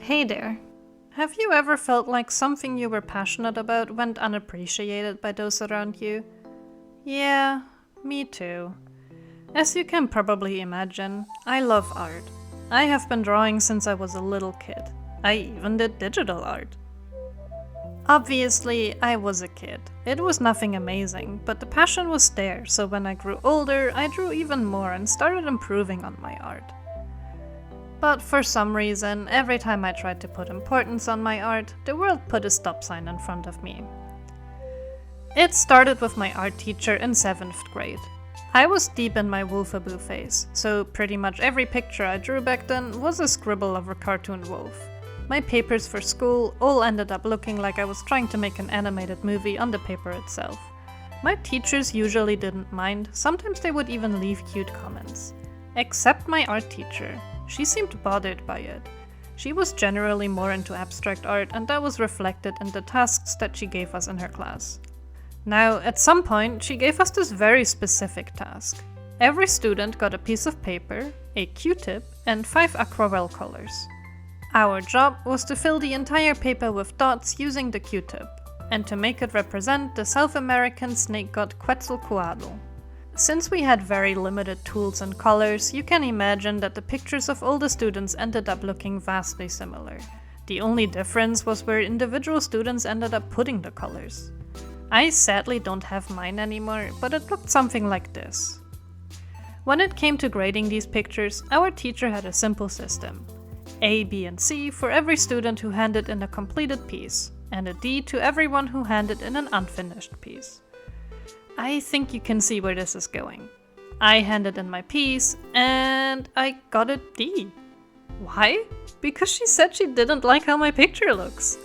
Hey there. Have you ever felt like something you were passionate about went unappreciated by those around you? Yeah, me too. As you can probably imagine, I love art. I have been drawing since I was a little kid. I even did digital art. Obviously, I was a kid. It was nothing amazing, but the passion was there, so when I grew older, I drew even more and started improving on my art. But for some reason, every time I tried to put importance on my art, the world put a stop sign in front of me. It started with my art teacher in 7th grade. I was deep in my wolfaboo phase, so pretty much every picture I drew back then was a scribble of a cartoon wolf. My papers for school all ended up looking like I was trying to make an animated movie on the paper itself. My teachers usually didn't mind, sometimes they would even leave cute comments. Except my art teacher. She seemed bothered by it. She was generally more into abstract art, and that was reflected in the tasks that she gave us in her class. Now, at some point, she gave us this very specific task. Every student got a piece of paper, a Q-tip, and 5 aquarelle colors. Our job was to fill the entire paper with dots using the Q-tip, and to make it represent the South American snake god Quetzalcoatl. Since we had very limited tools and colors, you can imagine that the pictures of all the students ended up looking vastly similar. The only difference was where individual students ended up putting the colors. I sadly don't have mine anymore, but it looked something like this. When it came to grading these pictures, our teacher had a simple system. A, B, and C for every student who handed in a completed piece, and a D to everyone who handed in an unfinished piece. I think you can see where this is going. I handed in my piece, and I got a D. Why? Because she said she didn't like how my picture looks.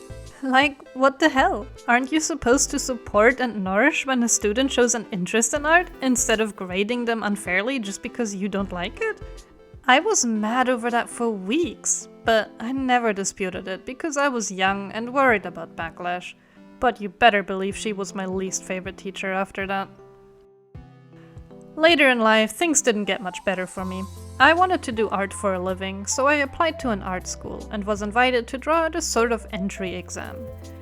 Like, what the hell? Aren't you supposed to support and nourish when a student shows an interest in art, instead of grading them unfairly just because you don't like it? I was mad over that for weeks, but I never disputed it because I was young and worried about backlash. But you better believe she was my least favorite teacher after that. Later in life, things didn't get much better for me. I wanted to do art for a living, so I applied to an art school and was invited to draw at a sort of entry exam.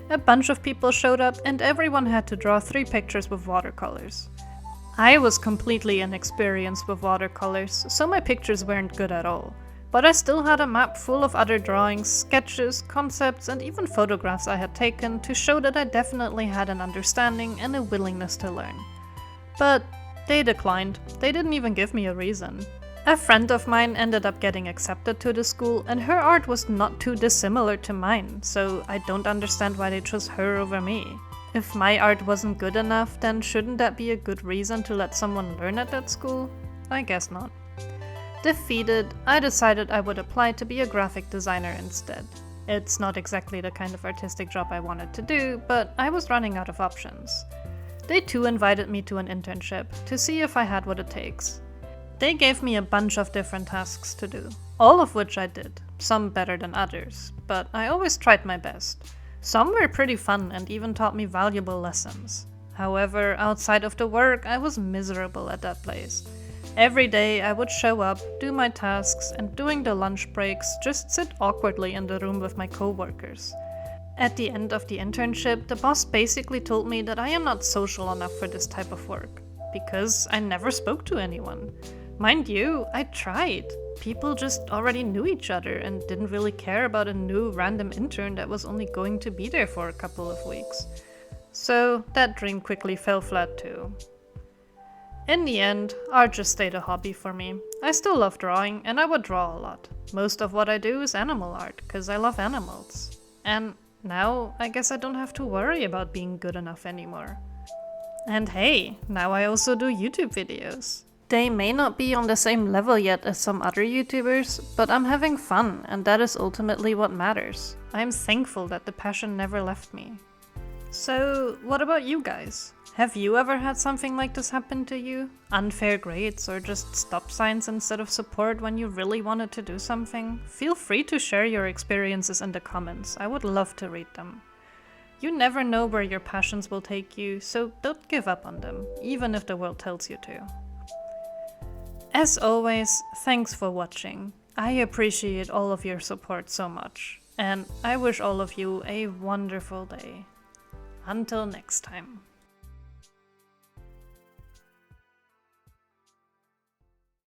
A bunch of people showed up and everyone had to draw 3 pictures with watercolors. I was completely inexperienced with watercolors, so my pictures weren't good at all. But I still had a map full of other drawings, sketches, concepts, and even photographs I had taken to show that I definitely had an understanding and a willingness to learn. But they declined. They didn't even give me a reason. A friend of mine ended up getting accepted to the school, and her art was not too dissimilar to mine, so I don't understand why they chose her over me. If my art wasn't good enough, then shouldn't that be a good reason to let someone learn at that school? I guess not. Defeated, I decided I would apply to be a graphic designer instead. It's not exactly the kind of artistic job I wanted to do, but I was running out of options. They too invited me to an internship to see if I had what it takes. They gave me a bunch of different tasks to do, all of which I did, some better than others, but I always tried my best. Some were pretty fun and even taught me valuable lessons. However, outside of the work, I was miserable at that place. Every day I would show up, do my tasks, and during the lunch breaks just sit awkwardly in the room with my co-workers. At the end of the internship, the boss basically told me that I am not social enough for this type of work, because I never spoke to anyone. Mind you, I tried. People just already knew each other and didn't really care about a new random intern that was only going to be there for a couple of weeks. So that dream quickly fell flat too. In the end, art just stayed a hobby for me. I still love drawing, and I would draw a lot. Most of what I do is animal art, because I love animals. And now, I guess I don't have to worry about being good enough anymore. And hey, now I also do YouTube videos. They may not be on the same level yet as some other YouTubers, but I'm having fun, and that is ultimately what matters. I'm thankful that the passion never left me. So, what about you guys? Have you ever had something like this happen to you? Unfair grades or just stop signs instead of support when you really wanted to do something? Feel free to share your experiences in the comments. I would love to read them. You never know where your passions will take you, so don't give up on them, even if the world tells you to. As always, thanks for watching. I appreciate all of your support so much. And I wish all of you a wonderful day. Until next time.